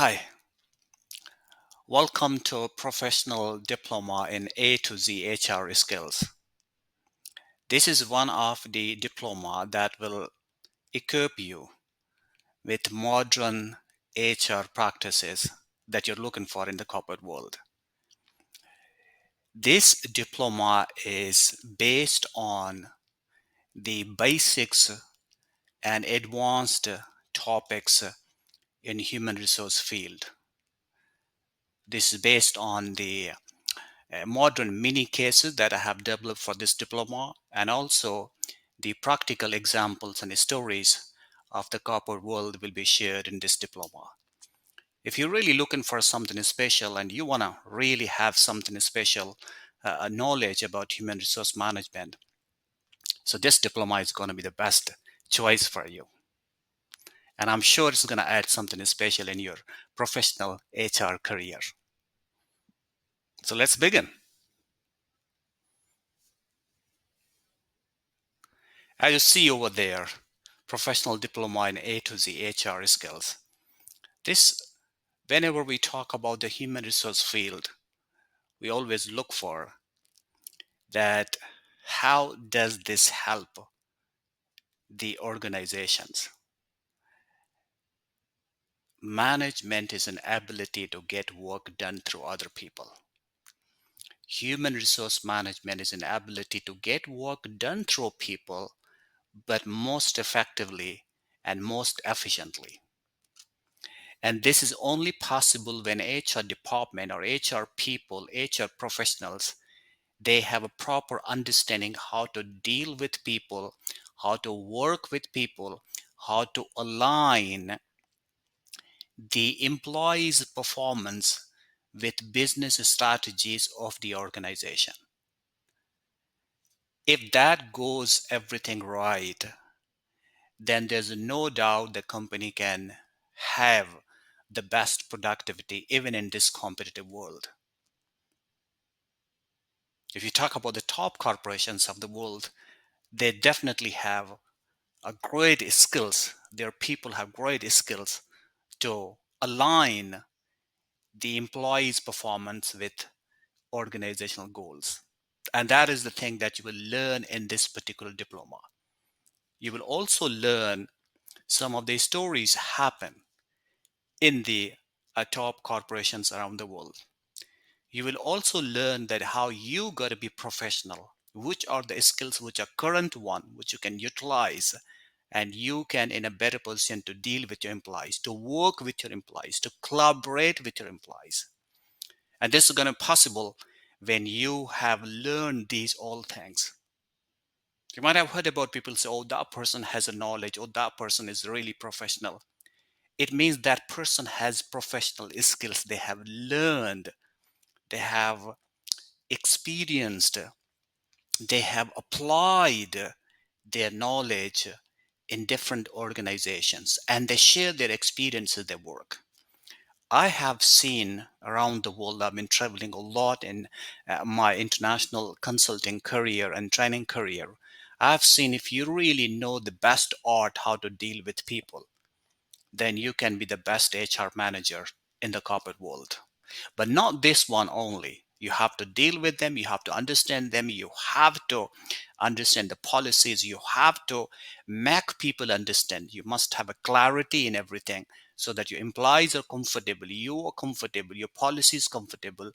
Hi, welcome to Professional Diploma in A to Z HR Skills. This is one of the diploma that will equip you with modern HR practices that you're looking for in the corporate world. This diploma is based on the basics and advanced topics in human resource field. This is based on the modern mini cases that I have developed for this diploma, and also the practical examples and stories of the corporate world will be shared in this diploma. If you're really looking for something special and you want to really have something special, knowledge about human resource management, so this diploma is going to be the best choice for you. And I'm sure it's going to add something special in your professional HR career. So let's begin. As you see over there, professional diploma in A to Z HR skills. This, whenever we talk about the human resource field, we always look for that how does this help the organizations? Management is an ability to get work done through other people. Human resource management is an ability to get work done through people, but most effectively and most efficiently. And this is only possible when HR department or HR people, HR professionals, they have a proper understanding how to deal with people, how to work with people, how to align the employees' performance with business strategies of the organization. If that goes everything right, then there's no doubt the company can have the best productivity even in this competitive world. If you talk about the top corporations of the world, they definitely have a great skills. Their people have great skills to align the employees' performance with organizational goals. And that is the thing that you will learn in this particular diploma. You will also learn some of the stories happen in the top corporations around the world. You will also learn that how you got to be professional, which are the skills which are current one, which you can utilize, and you can in a better position to deal with your employees, to work with your employees, to collaborate with your employees. And this is going to be possible when you have learned these all things. You might have heard about people say, oh, that person has a knowledge, or that person is really professional. It means that person has professional skills. They have learned, they have experienced, they have applied their knowledge in different organizations, and they share their experiences, their work. I have seen around the world, I've been traveling a lot in my international consulting career and training career. I've seen if you really know the best art how to deal with people, then you can be the best HR manager in the corporate world. But not this one only. You have to deal with them, you have to understand them, you have to understand the policies, you have to make people understand. You must have a clarity in everything so that your employees are comfortable, you are comfortable, your policy is comfortable,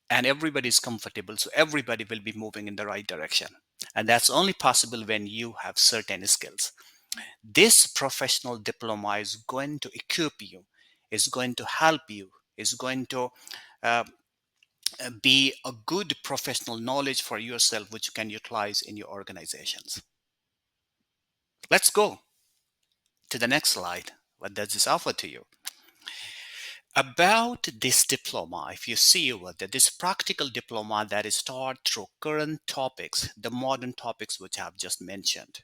and everybody is comfortable. So everybody will be moving in the right direction. And that's only possible when you have certain skills. This professional diploma is going to equip you, is going to help you, is going to uh, be a good professional knowledge for yourself, which you can utilize in your organizations. Let's go to the next slide. What does this offer to you? About this diploma, if you see over there, this practical diploma that is taught through current topics, the modern topics which I have just mentioned,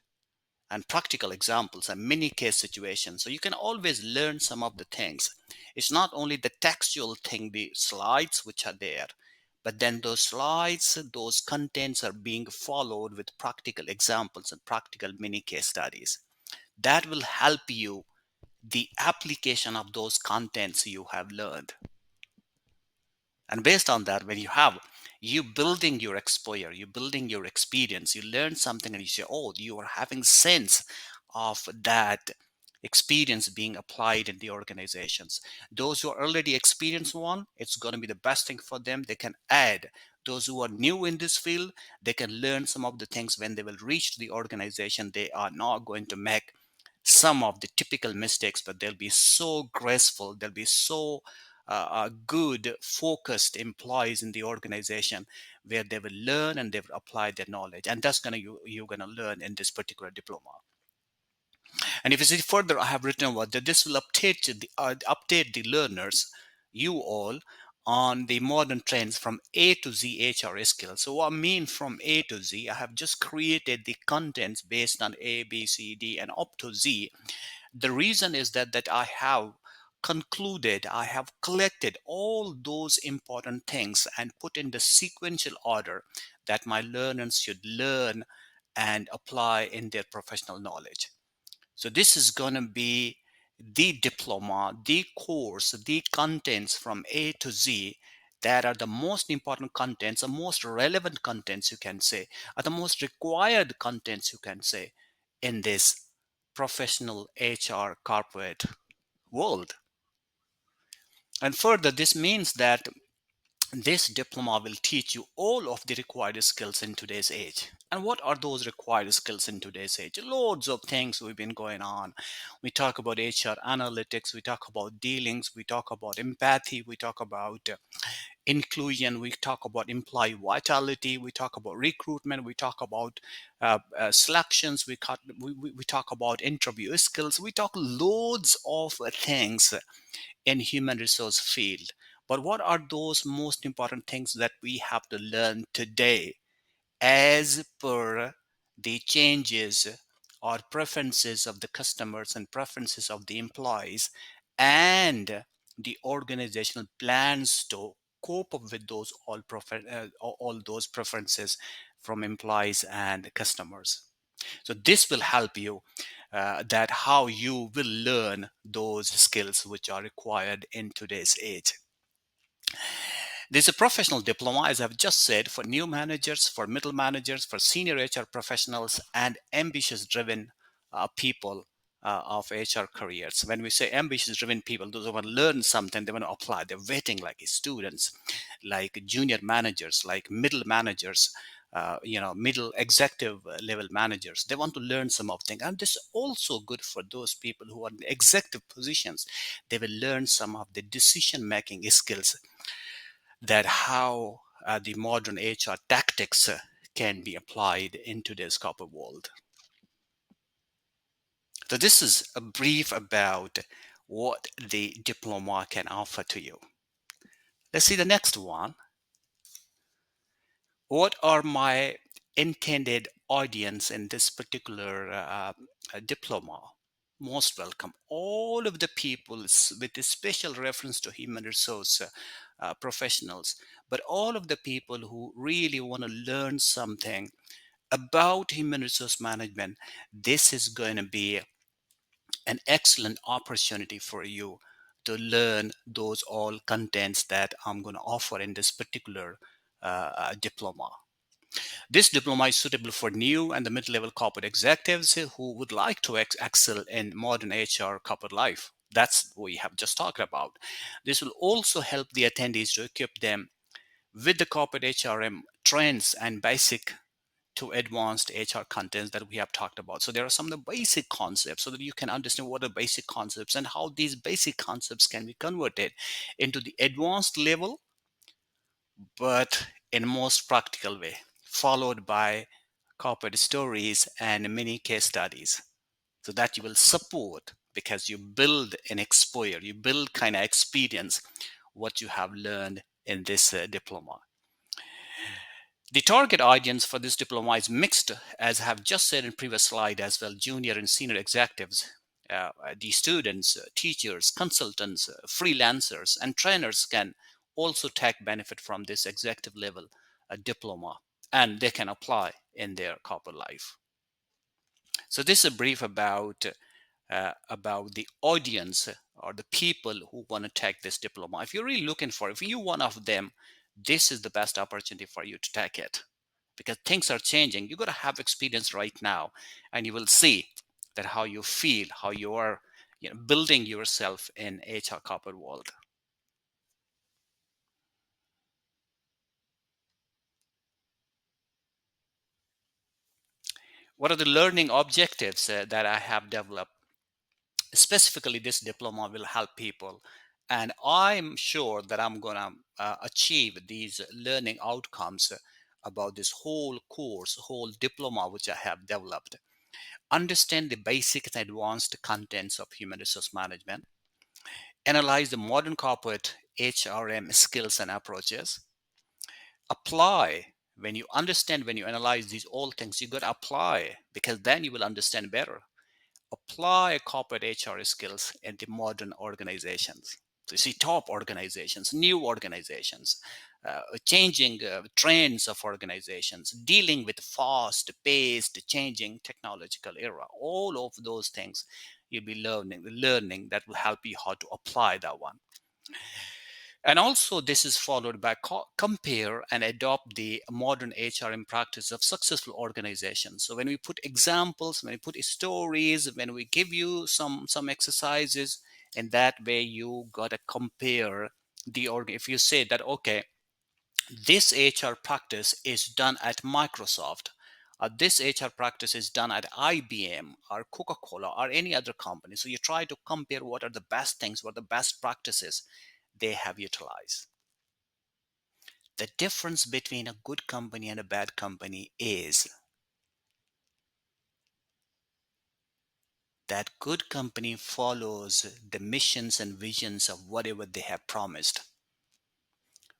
and practical examples and many case situations. So you can always learn some of the things. It's not only the textual thing, the slides which are there, but then those slides, those contents are being followed with practical examples and practical mini case studies. That will help you the application of those contents you have learned. And based on that, when you building your exposure, you building your experience, you learn something and you say, oh, you are having sense of that experience being applied in the organizations. Those who are already experienced one, it's going to be the best thing for them. They can add. Those who are new in this field, they can learn some of the things. When they will reach the organization, they are not going to make some of the typical mistakes, but they'll be so graceful, they'll be so good focused employees in the organization, where they will learn and they will apply their knowledge. And that's gonna you're gonna learn in this particular diploma. And if you see further, I have written about that this will update the learners, you all, on the modern trends from A to Z HR skills. So what I mean from A to Z, I have just created the contents based on A, B, C, D, and up to Z. The reason is that I have concluded, I have collected all those important things and put in the sequential order that my learners should learn and apply in their professional knowledge. So this is going to be the diploma, the course, the contents from A to Z that are the most important contents, the most relevant contents, you can say, are the most required contents, you can say, in this professional HR corporate world. And further, this means that this diploma will teach you all of the required skills in today's age. And what are those required skills in today's age? Loads of things we've been going on. We talk about HR analytics, we talk about dealings, we talk about empathy, we talk about inclusion, we talk about employee vitality, we talk about recruitment, we talk about selections, we talk about interview skills, we talk loads of things in human resource field. But what are those most important things that we have to learn today as per the changes or preferences of the customers and preferences of the employees and the organizational plans to cope up with those all those preferences from employees and customers. So this will help you that how you will learn those skills which are required in today's age. There's a professional diploma, as I've just said, for new managers, for middle managers, for senior HR professionals, and ambitious driven people of HR careers. When we say ambitious driven people, those who want to learn something, they want to apply. They're waiting like students, like junior managers, like middle managers, middle executive level managers. They want to learn some of things. And this is also good for those people who are in executive positions. They will learn some of the decision making skills, that how the modern HR tactics can be applied in today's corporate world. So this is a brief about what the diploma can offer to you. Let's see the next one. What are my intended audience in this particular diploma? Most welcome. All of the people with a special reference to human resource professionals, but all of the people who really want to learn something about human resource management, this is going to be an excellent opportunity for you to learn those all contents that I'm going to offer in this particular diploma. This diploma is suitable for new and the mid-level corporate executives who would like to excel in modern HR corporate life. That's what we have just talked about. This will also help the attendees to equip them with the corporate HRM trends and basic to advanced HR contents that we have talked about. So there are some of the basic concepts so that you can understand what are basic concepts and how these basic concepts can be converted into the advanced level, but in most practical way, followed by corporate stories and mini case studies, so that you will support, because you build an exposure, you build kind of experience what you have learned in this diploma. The target audience for this diploma is mixed, as I have just said in previous slide as well, junior and senior executives, the students, teachers, consultants, freelancers, and trainers can also take benefit from this executive level diploma, and they can apply in their corporate life. So this is a brief about about the audience or the people who want to take this diploma. If you're really looking for, if you're one of them, this is the best opportunity for you to take it because things are changing. You got to have experience right now, and you will see that how you feel, how you are, building yourself in HR corporate world. What are the learning objectives that I have developed? Specifically, this diploma will help people, and I'm sure that I'm going to achieve these learning outcomes about this whole course, whole diploma which I have developed. Understand the basic and advanced contents of human resource management, analyze the modern corporate HRM skills and approaches, apply. When you understand, when you analyze these all things, you got to apply because then you will understand better. Apply corporate HR skills in the modern organizations. So you see top organizations, new organizations, changing trends of organizations, dealing with fast-paced, changing technological era. All of those things you'll be learning that will help you how to apply that one. And also, this is followed by compare and adopt the modern HRM practice of successful organizations. So when we put examples, when we put stories, when we give you some exercises, in that way you gotta compare the org. If you say that okay, this HR practice is done at Microsoft. This HR practice is done at IBM or Coca-Cola or any other company. So you try to compare what are the best things, what are the best practices they have utilized. The difference between a good company and a bad company is that good company follows the missions and visions of whatever they have promised.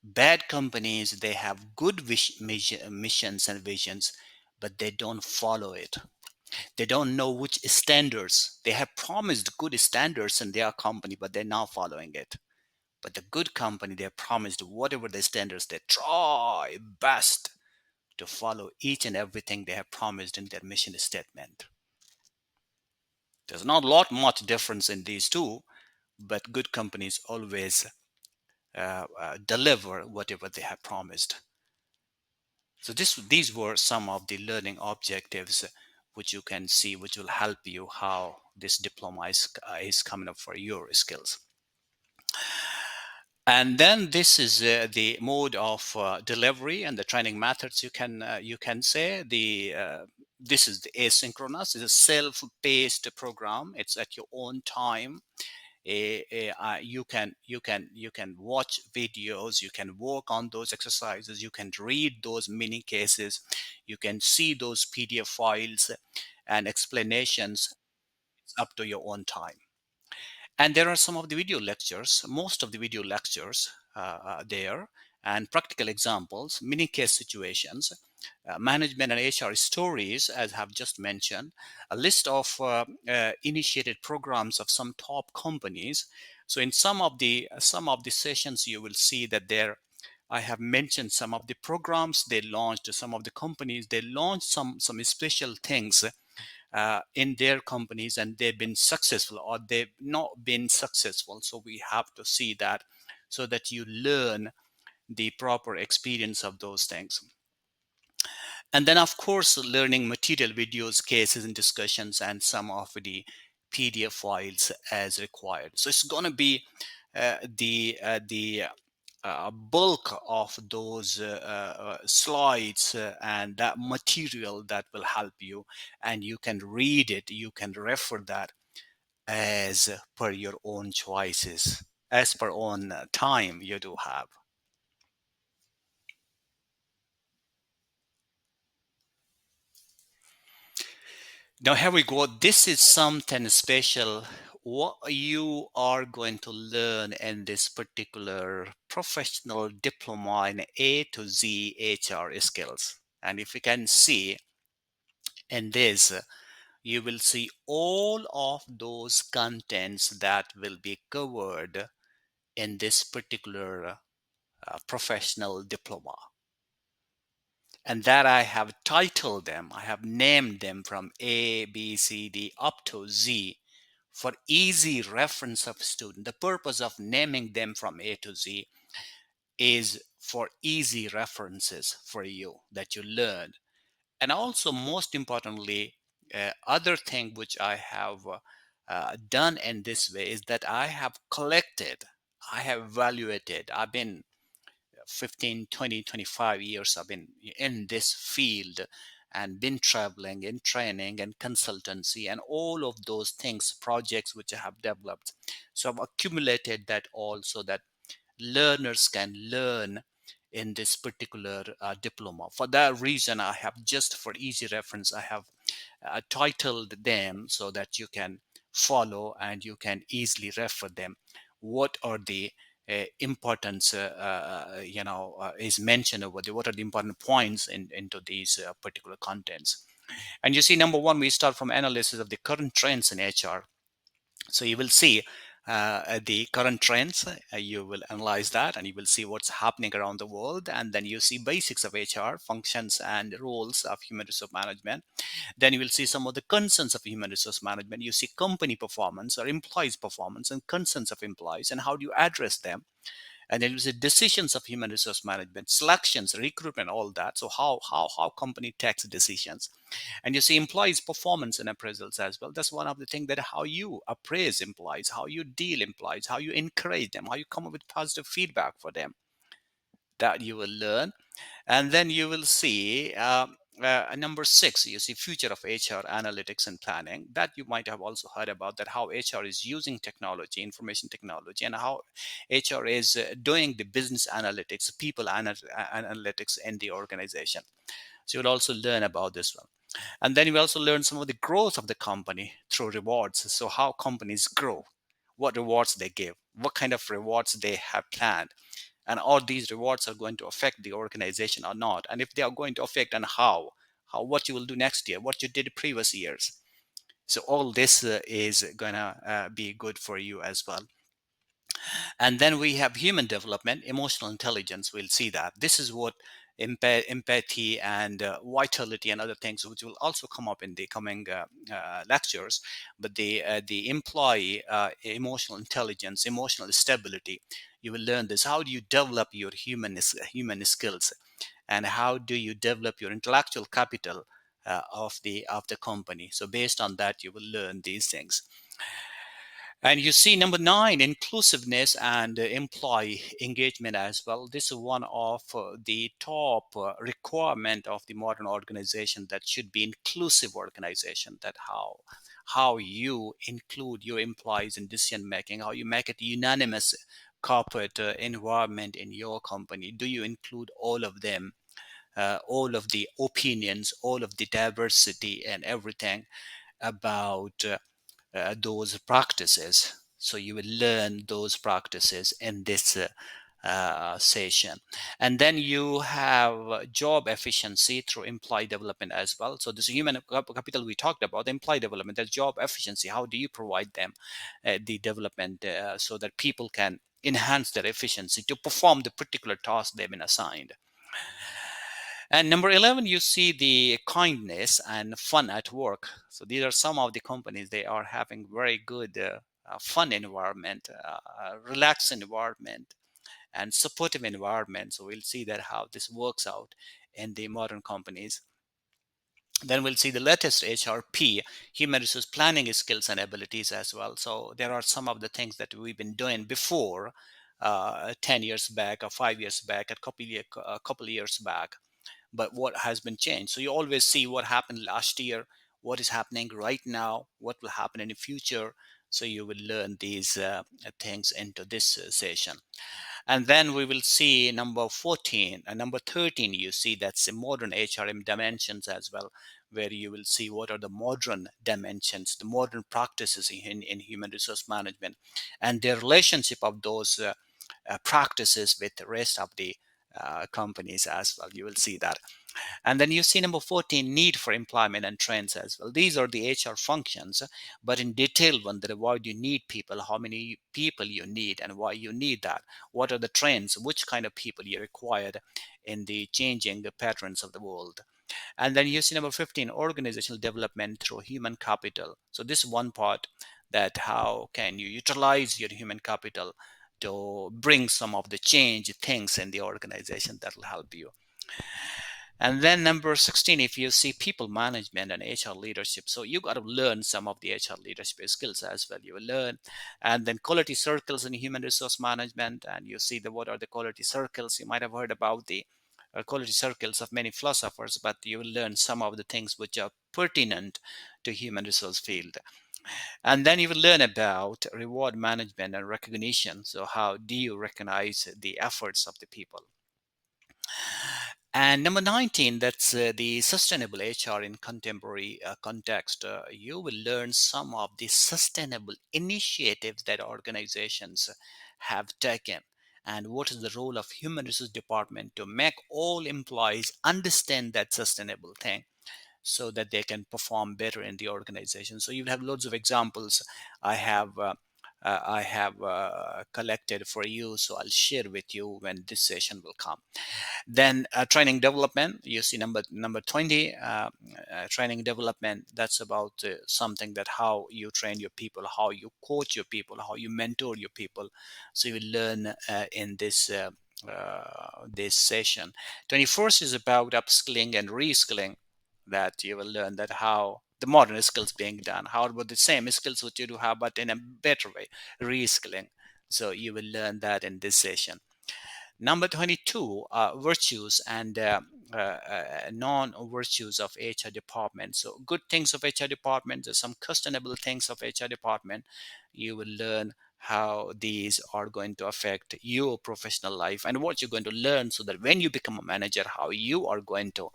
Bad companies, they have good missions and visions, but they don't follow it. They don't know which standards. They have promised good standards in their company, but they're not following it. But the good company, they promised whatever the standards, they try best to follow each and everything they have promised in their mission statement. There's not a lot much difference in these two, but good companies always deliver whatever they have promised. So these were some of the learning objectives which you can see, which will help you how this diploma is coming up for your skills. And then this is the mode of delivery and the training methods. You can say the this is the asynchronous. It's a self-paced program. It's at your own time. You can watch videos. You can work on those exercises. You can read those mini cases. You can see those PDF files and explanations. It's up to your own time. And there are some of the video lectures, most of the video lectures there, and practical examples, mini case situations, management and HR stories, as I have just mentioned, a list of initiated programs of some top companies. So in some of the sessions, you will see that there I have mentioned some of the programs they launched, some of the companies they launched some special things in their companies, and they've been successful or they've not been successful. So we have to see that so that you learn the proper experience of those things. And then, of course, learning material, videos, cases, and discussions, and some of the PDF files as required. So it's going to be the bulk of those slides and that material that will help you, and you can read it, you can refer that as per your own choices, as per own time you do have. Now here we go. This is something special. What you are going to learn in this particular professional diploma in A to Z HR skills. And if you can see in this, you will see all of those contents that will be covered in this particular professional diploma. And that I have titled them, I have named them from A, B, C, D up to Z. for easy reference of student. The purpose of naming them from A to Z is for easy references for you that you learn. And also, most importantly, other thing which I have done in this way is that I have collected, I have evaluated, I've been 15, 20, 25 years I've been in this field and been traveling in training and consultancy and all of those things, projects which I have developed. So I've accumulated that all so that learners can learn in this particular diploma. For that reason, I have, just for easy reference, I have titled them so that you can follow and you can easily refer them. What are the importance is mentioned over there? What are the important points into these particular contents? And you see, number one, we start from analysis of the current trends in HR. So you will see the current trends, you will analyze that, and you will see what's happening around the world. And then you see basics of HR, functions and roles of human resource management. Then you will see some of the concerns of human resource management. You see company performance or employees performance and concerns of employees and how do you address them. And then you see decisions of human resource management, selections, recruitment, all that. So how company takes decisions. And you see employees performance and appraisals as well. That's one of the things, that how you appraise employees, how you deal employees, how you encourage them, how you come up with positive feedback for them, that you will learn. And then you will see number six, you see future of HR analytics and planning, that you might have also heard about, that how HR is using technology, information technology, and how HR is doing the business analytics, people analytics in the organization. So you'll also learn about this one. And then you also learn some of the growth of the company through rewards. So how companies grow, what rewards they give, what kind of rewards they have planned, and all these rewards are going to affect the organization or not, and if they are going to affect, and how what you will do next year, what you did previous years. So all this is gonna be good for you as well. And then we have human development, emotional intelligence. We'll see that this is what empathy and vitality and other things, which will also come up in the coming lectures. But the employee emotional intelligence, emotional stability, you will learn this. How do you develop your human skills, and how do you develop your intellectual capital of the company? So based on that, you will learn these things. And you see number nine, inclusiveness and employee engagement as well. This is one of the top requirement of the modern organization, that should be inclusive organization. That how you include your employees in decision making, how you make it unanimous corporate environment in your company. Do you include all of them, all of the opinions, all of the diversity and everything about those practices? So you will learn those practices in this session. And then you have job efficiency through employee development as well. So this human capital we talked about, employee development, that's job efficiency. How do you provide them the development so that people can enhance their efficiency to perform the particular task they've been assigned? And number 11, you see the kindness and fun at work. So these are some of the companies, they are having very good fun environment, relaxed environment, and supportive environment. So we'll see that how this works out in the modern companies. Then we'll see the latest HRP, human resource planning skills and abilities as well. So there are some of the things that we've been doing before, 10 years back or 5 years back, a couple years back, but what has been changed. So you always see what happened last year, what is happening right now, what will happen in the future. So you will learn these things into this session. And then we will see number 14 and number 13. You see that's the modern HRM dimensions as well, where you will see what are the modern dimensions, the modern practices in human resource management, and the relationship of those practices with the rest of the companies as well. You will see that. And then you see number 14, need for employment and trends as well. These are the HR functions, but in detail one, that why do you need people, how many people you need, and why you need that. What are the trends, which kind of people you required in the changing the patterns of the world. And then you see number 15, organizational development through human capital. So this one part, that how can you utilize your human capital to bring some of the change things in the organization that will help you. And then number 16, if you see people management and HR leadership, so you got to learn some of the HR leadership skills as well. You will learn, and then quality circles in human resource management. And you see the what are the quality circles? You might have heard about the quality circles of many philosophers, but you will learn some of the things which are pertinent to human resource field. And then you will learn about reward management and recognition. So how do you recognize the efforts of the people? And number 19, that's the sustainable HR in contemporary context. You will learn some of the sustainable initiatives that organizations have taken, and what is the role of human resource department to make all employees understand that sustainable thing so that they can perform better in the organization. So you have loads of examples. I have collected for you, so I'll share with you when this session will come. Then training development, you see number 20, training development. That's about something that how you train your people, how you coach your people, how you mentor your people. So you will learn in this session. 21st is about upskilling and reskilling, that you will learn that how the modern skills being done, how about the same skills which you do have but in a better way, reskilling. So you will learn that in this session. Number 22, virtues and non-virtues of HR department. So good things of HR department, there's some questionable things of HR department. You will learn how these are going to affect your professional life and what you're going to learn, so that when you become a manager, how you are going to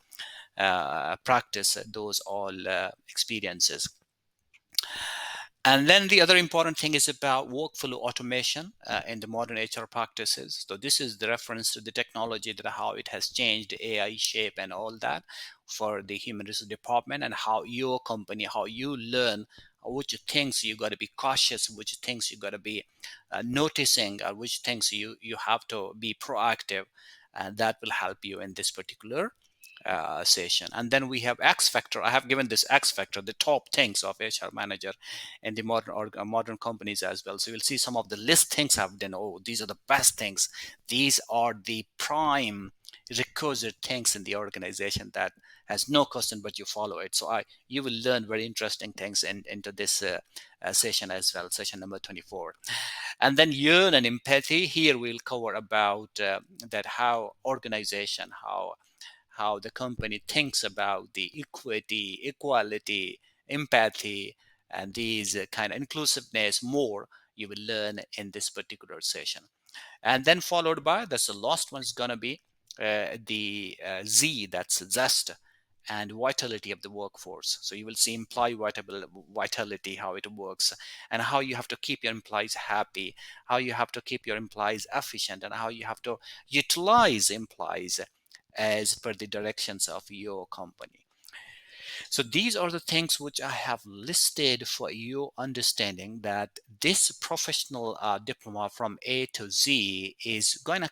practice those all experiences. And then the other important thing is about workflow automation in the modern HR practices. So this is the reference to the technology, that how it has changed AI shape and all that for the human resource department, and how your company, how you learn which things you got to be cautious, which things you got to be noticing, which things you have to be proactive, and that will help you in this particular session. And then we have X factor. I have given this X factor, the top things of HR manager in the modern companies as well. So you'll see some of the list things I've done. Oh, these are the best things. These are the prime requisite things in the organization that has no question but you follow it. So you will learn very interesting things into this session as well, session number 24. And then yearn and empathy. Here we'll cover about that how organization, how the company thinks about the equity, equality, empathy, and these kind of inclusiveness more, you will learn in this particular session. And then followed by, that's the last one is going to be the Z, that's zest and vitality of the workforce. So you will see employee vitality, how it works, and how you have to keep your employees happy, how you have to keep your employees efficient, and how you have to utilize employees as per the directions of your company. So these are the things which I have listed for your understanding, that this professional diploma from A to Z is going to